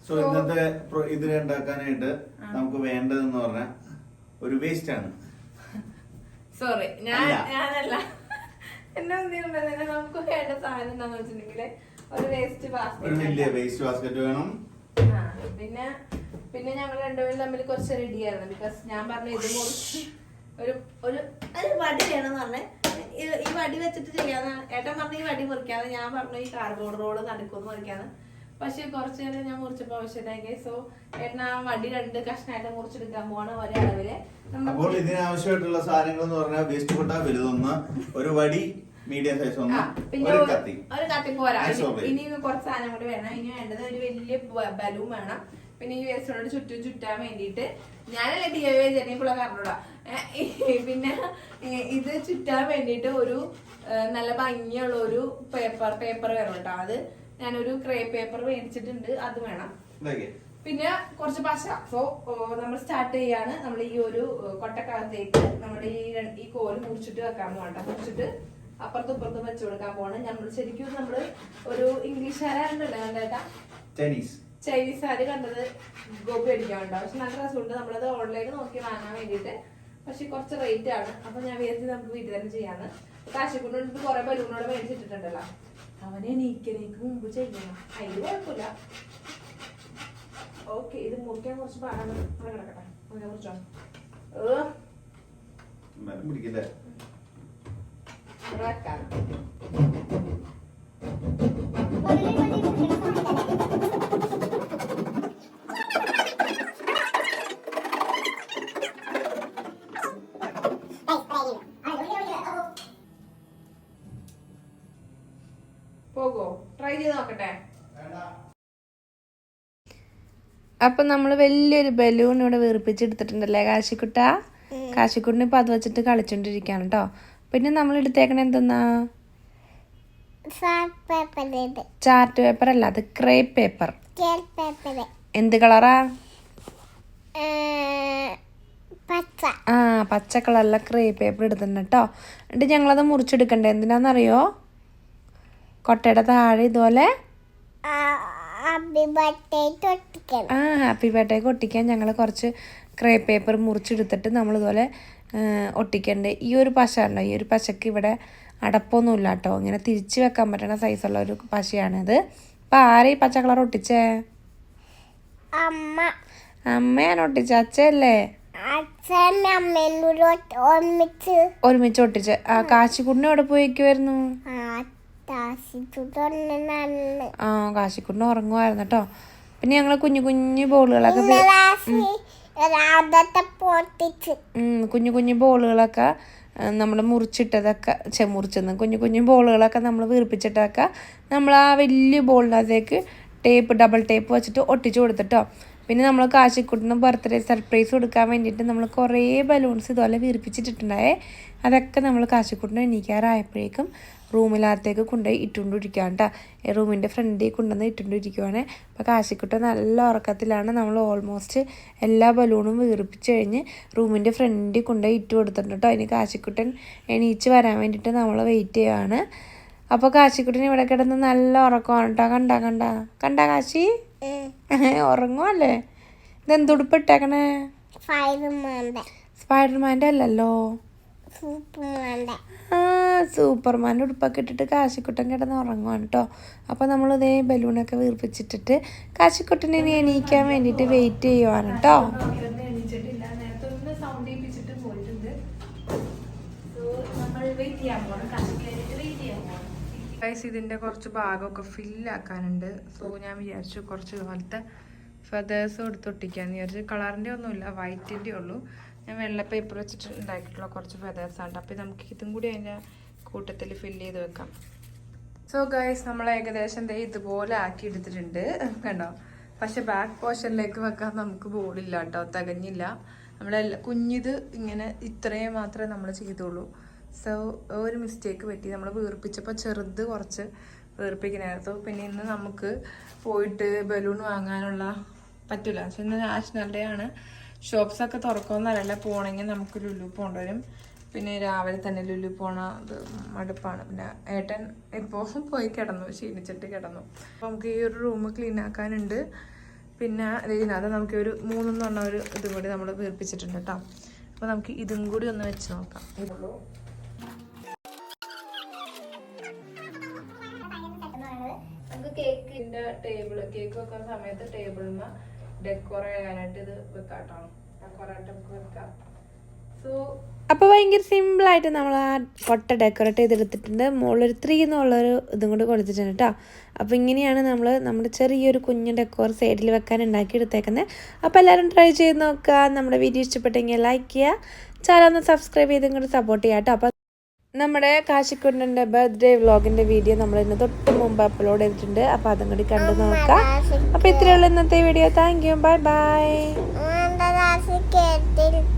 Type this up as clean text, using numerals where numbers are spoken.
So ഇന്നത്തെ ഇതിൽ ഉണ്ടാക്കാനായിട്ട് നമുക്ക് വേണ്ടതെന്ന് പറഞ്ഞാൽ ഒരു വേസ്റ്റ് ആണ്. സോറി, ഞാനല്ല എന്നെ നമുക്ക് വേണ്ട സാധനം എന്താന്ന് വെച്ചിട്ടുണ്ടെങ്കിൽ ഒരു വേസ്റ്റ് ബാസ്കറ്റ്, ഒരു വലിയ വേസ്റ്റ് ബാസ്കറ്റ് വേണം. പിന്നെ ഞങ്ങൾ രണ്ടുപേരും തമ്മിൽ കുറച്ച് റെഡി ആയിരുന്നു. ബിക്കോസ് ഞാൻ പറഞ്ഞു ഇത് മുറിച്ച് ഒരു വടി വേണമെന്ന് പറഞ്ഞ് ഈ വടി വെച്ചിട്ട് ചെയ്യാന്ന്. ഏട്ടൻ പറഞ്ഞു ഈ വടി മുറിക്കാതെ, ഞാൻ പറഞ്ഞു ഈ കാർഡ്ബോർഡ് റോള് നടുക്കൊന്ന് മുറിക്കാന്ന്. പക്ഷെ കുറച്ചു നേരം ഞാൻ മുറിച്ചപ്പോൾ ആവശ്യമാക്കി. സോ ഏട്ടൻ ആ വടി 2 കഷ്ണമായിട്ട് മുറിച്ചെടുക്കാൻ പോവാണ് ഒരളവില്. അപ്പോൾ ഇതിനാവശ്യമായിട്ടുള്ള സാധനങ്ങൾ എന്ന് പറഞ്ഞാൽ വേസ്റ്റ് കൊട്ട വലുതൊന്ന്, ഒരു വടി മീഡിയം സൈസ് ഒന്ന്, പിന്നെ ഒരു കത്തി പോരാ. ഇനി കുറച്ച് സാധനം കൂടി വേണം. ഇനി വേണ്ടത് ഒരു വലിയ ബലൂൺ വേണം. പിന്നെ ഈ വേസ്റ്റോട് ചുറ്റാൻ വേണ്ടിയിട്ട് ഞാനല്ലേ DIY ജനിപ്പുള്ള കാരണോടാ. പിന്നെ ഇത് ചുറ്റാൻ വേണ്ടിയിട്ട് ഒരു നല്ല ഭംഗിയുള്ള ഒരു പേപ്പർ വേണം കേട്ടോ. അത് ഞാനൊരു ക്രേ പേപ്പർ മേടിച്ചിട്ടുണ്ട്, അത് വേണം. പിന്നെ കുറച്ച് പശ. സോ നമ്മൾ സ്റ്റാർട്ട് ചെയ്യാണ്. നമ്മൾ ഈ ഒരു കൊട്ടക്കകത്തേക്ക് നമ്മുടെ ഈ കോല് മുറിച്ചിട്ട് വെക്കാൻ പോകണ്ട. മുറിച്ചിട്ട് അപ്പുറത്തും ഇപ്പുറത്തും വെച്ചു കൊടുക്കാൻ പോകണം. നമ്മൾ ശരിക്കും നമ്മള് ഒരു ഇംഗ്ലീഷുകാരുണ്ടല്ലോ കണ്ടേട്ടാ, ചൈനീസ് സാരി കണ്ടത് ഗോപി അടിക്കാനുണ്ടോ. പക്ഷെ നല്ല രസമുണ്ട്. നമ്മളത് ഓൺലൈനിൽ നോക്കി വാങ്ങാൻ വേണ്ടിയിട്ട്. പക്ഷെ കുറച്ച് റേറ്റ് ആണ്. അപ്പൊ ഞാൻ വിചാരിച്ചത് നമുക്ക് വീട്ടിൽ തന്നെ ചെയ്യാന്ന്. കാശിക്കൊണ്ട് കുറെ ബലൂണോടെ മേടിച്ചിട്ടുണ്ടല്ലോ, അവനെ നീക്കനേക്ക് മുമ്പ് ചെയ്യണം. അതിന് കുഴപ്പമില്ല. ഓക്കെ, ഇത് മുറിക്കാൻ കുറച്ച് പാടാണ്. കിടക്കട്ടെ, അങ്ങനെ മുറിച്ചോ. വെക്കാം. പോകോ, ട്രൈ ചെയ്ത് നോക്കട്ടെ. അപ്പൊ നമ്മള് വലിയൊരു ബലൂൺ ഇവിടെ വീർപ്പിച്ചെടുത്തിട്ടുണ്ടല്ലേ കാശിക്കുട്ട. കാശിക്കുട്ടിന് ഇപ്പൊ അത് വെച്ചിട്ട് കളിച്ചോണ്ടിരിക്കാണ് കേട്ടോ. പിന്നെ നമ്മൾ എടുത്തേക്കണ എന്തെന്നാ, ചാർട്ട് പേപ്പർ അല്ല, അത് ക്രേ പേപ്പർ. എന്ത് കളറാ? പച്ച കളറിലെ ക്രേ പേപ്പർ എടുത്തിട്ടുണ്ട് കേട്ടോ. എന്നിട്ട് ഞങ്ങളത് മുറിച്ചെടുക്കണ്ടേ, എന്തിനാന്നറിയോ? കൊട്ടയുടെ താഴെ ഇതുപോലെ ഹാപ്പി ബർത്ത്ഡേക്ക് ഒട്ടിക്കാൻ ഞങ്ങൾ കുറച്ച് ക്രേ പേപ്പർ മുറിച്ചെടുത്തിട്ട് നമ്മളിതുപോലെ ഒട്ടിക്കണ്ടേ. ഈ ഒരു പശ ഉണ്ടോ, ഈ ഒരു പശക്ക് ഇവിടെ അടപ്പൊന്നുമില്ല കേട്ടോ. ഇങ്ങനെ തിരിച്ച് വെക്കാൻ പറ്റുന്ന സൈസുള്ള ഒരു പശയാണിത്. അപ്പം ആരെ ഈ പച്ച കളർ ഒട്ടിച്ചേ? അമ്മയാണ് ഒട്ടിച്ച. അച്ഛല്ലേ ഒരുമിച്ച് ഒട്ടിച്ച്. ആ കാശിക്കുട്ടിനെ എവിടെ പോയിക്കുമായിരുന്നു? കാശിക്കുട്ടിന് ഉറങ്ങുമായിരുന്നു കേട്ടോ. പിന്നെ ഞങ്ങള് കുഞ്ഞു കുഞ്ഞു ബോളുകളൊക്കെ കുഞ്ഞു കുഞ്ഞു ബോളുകളൊക്കെ നമ്മൾ മുറിച്ചിട്ടതൊക്കെ കുഞ്ഞു കുഞ്ഞു ബോളുകളൊക്കെ നമ്മൾ വീർപ്പിച്ചിട്ടൊക്കെ നമ്മൾ ആ വലിയ ബോളിനകത്തേക്ക് ഡബിൾ ടേപ്പ് വെച്ചിട്ട് ഒട്ടിച്ചു കൊടുത്തിട്ടോ. പിന്നെ നമ്മൾ കാശിക്കുട്ടിന് ബർത്ത്ഡേ സർപ്രൈസ് കൊടുക്കാൻ വേണ്ടിയിട്ട് നമ്മൾ കുറേ ബലൂൺസ് ഇതുപോലെ വീർപ്പിച്ചിട്ടുണ്ടായേ. അതൊക്കെ നമ്മൾ കാശിക്കുട്ടിന് എണീക്കാറായപ്പോഴേക്കും റൂമിനകത്തേക്ക് കൊണ്ടുപോയി ഇട്ടുകൊണ്ടിരിക്കുകയാണ് കേട്ടോ. റൂമിൻ്റെ ഫ്രണ്ടിൽ കൊണ്ടുവന്ന് ഇട്ടുകൊണ്ടിരിക്കുവാണ്. അപ്പോൾ കാശിക്കുട്ടൻ നല്ല ഉറക്കത്തിലാണ്. നമ്മൾ ഓൾമോസ്റ്റ് എല്ലാ ബലൂണും വീർപ്പിച്ച് കഴിഞ്ഞ് റൂമിൻ്റെ ഫ്രണ്ടിൽ കൊണ്ടുപോയി ഇട്ട് കൊടുത്തിട്ടുണ്ട് കേട്ടോ. അതിന് കാശിക്കുട്ടൻ എണീച്ച് വരാൻ വേണ്ടിയിട്ട് നമ്മൾ വെയിറ്റ് ചെയ്യുകയാണ്. അപ്പോൾ കാശിക്കുട്ടൻ ഇവിടെ കിടന്ന് നല്ല ഉറക്കമാണ് കേട്ടോ. കണ്ട കാശി ഉറങ്ങുമല്ലേ? ഇതെന്തുടുപ്പ് ഇട്ടേക്കണേ? സ്പൈഡർമാൻ്റെ അല്ലല്ലോ, സൂപ്പർമാൻ്റെ ഉടുപ്പൊക്കെ ഇട്ടിട്ട് കാശിക്കുട്ടൻ കിടന്ന് ഉറങ്ങുവാണ് കേട്ടോ. അപ്പോൾ നമ്മൾ ഇതേ ബലൂണൊക്കെ വീർപ്പിച്ചിട്ടിട്ട് കാശിക്കുട്ടനെ എണീക്കാൻ വേണ്ടിയിട്ട് വെയിറ്റ് ചെയ്യുവാണ് കേട്ടോ. ഇതിൻ്റെ കുറച്ച് ഭാഗമൊക്കെ ഫില്ലാക്കാനുണ്ട്. സോ ഞാൻ വിചാരിച്ചു കുറച്ച് ഇതുപോലത്തെ ഫെതേഴ്സ് കൊടുത്തൊട്ടിക്കാന്ന് വിചാരിച്ചു. കളറിൻ്റെ ഒന്നുമില്ല, വൈറ്റിൻ്റെ ഉള്ളൂ. ഞാൻ വെള്ള പേപ്പർ വെച്ചിട്ട് ഉണ്ടാക്കിയിട്ടുള്ള കുറച്ച് ഫെതേഴ്സാണ്. അപ്പോൾ നമുക്ക് ഇതും കൂടി അതിൻ്റെ കൂട്ടത്തിൽ ഫില്ല് ചെയ്ത് വെക്കാം. സോ ഗൈസ്, നമ്മൾ ഏകദേശം ഇതുപോലെ ആക്കി എടുത്തിട്ടുണ്ട് കണ്ടോ. പക്ഷെ ബാക്ക് പോർഷനിലേക്ക് വെക്കാൻ നമുക്ക് ബോളില്ല കേട്ടോ, തികഞ്ഞില്ല. നമ്മളെല്ലാം കുഞ്ഞിത് ഇങ്ങനെ ഇത്രയും മാത്രമേ നമ്മൾ ചെയ്തുള്ളൂ. സോ ഒരു മിസ്റ്റേക്ക് പറ്റി, നമ്മൾ വീർപ്പിച്ചപ്പോൾ ചെറുത് കുറച്ച് വീർപ്പിക്കണായിരുന്നു. പിന്നെ ഇന്ന് നമുക്ക് പോയിട്ട് ബലൂൺ വാങ്ങാനുള്ള പറ്റില്ല. പക്ഷെ ഇന്ന് നാഷണൽ ഡേ ആണ്. ഷോപ്സൊക്കെ തുറക്കുമെന്നല്ല, പോകണമെങ്കിൽ നമുക്ക് ലുലു പോകേണ്ടി വരും. പിന്നെ രാവിലെ തന്നെ ലുലു പോണത് മടുപ്പാണ്. പിന്നെ ഏട്ടൻ ഇപ്പോൾ പോയി കിടന്നു, ക്ഷീണിച്ചിട്ട് കിടന്നു. അപ്പോൾ നമുക്ക് ഈ ഒരു റൂം ക്ലീൻ ആക്കാനുണ്ട്. പിന്നെ ഇതിനകത്ത് നമുക്ക് ഒരു 3 എണ്ണ ഒരു ഇതും കൂടി നമ്മൾ വീർപ്പിച്ചിട്ടുണ്ട് കേട്ടോ. അപ്പോൾ നമുക്ക് ഇതും കൂടി ഒന്ന് വെച്ച് നോക്കാം. ഇതുള്ളൂ നമുക്ക് കേക്കിന്റെ ടേബിള്, കേക്ക് വെക്കുന്ന സമയത്ത് ടേബിളിന് ഡെക്കോർ ചെയ്യാനായിട്ട് ഇത് വെക്കാട്ടോ. ഡെക്കോറായിട്ട് നമുക്ക് വെക്കാം. അപ്പോൾ ഭയങ്കര സിമ്പിളായിട്ട് നമ്മൾ ആ കൊട്ട ഡെക്കറേറ്റ് ചെയ്തെടുത്തിട്ടുണ്ട്. മുകളിലൊരു 3 എന്നുള്ളൊരു ഇതും കൂടി കൊടുത്തിട്ടുണ്ട് കേട്ടോ. അപ്പോൾ ഇങ്ങനെയാണ് നമ്മൾ നമ്മുടെ ചെറിയൊരു കുഞ്ഞു ഡെക്കോർ സൈഡിൽ വെക്കാൻ ഉണ്ടാക്കിയെടുത്തേക്കുന്നത്. അപ്പോൾ എല്ലാവരും ട്രൈ ചെയ്ത് നോക്കുക. നമ്മുടെ വീഡിയോ ഇഷ്ടപ്പെട്ടെങ്കിൽ ലൈക്ക് ചെയ്യുക, ചാനൽ ഒന്ന് സബ്സ്ക്രൈബ് ചെയ്തും കൂടി സപ്പോർട്ട് ചെയ്യാം കേട്ടോ. അപ്പോൾ നമ്മുടെ കാശിക്കുട്ടൻ്റെ ബർത്ത്ഡേ വ്ളോഗിൻ്റെ വീഡിയോ നമ്മൾ ഇന്ന് തൊട്ട് മുമ്പ് അപ്ലോഡ് ചെയ്തിട്ടുണ്ട്. അപ്പോൾ അതും കൂടി കണ്ടു നോക്കാം. അപ്പോൾ ഇത്രയുള്ള ഇന്നത്തെ video. Thank you, bye bye.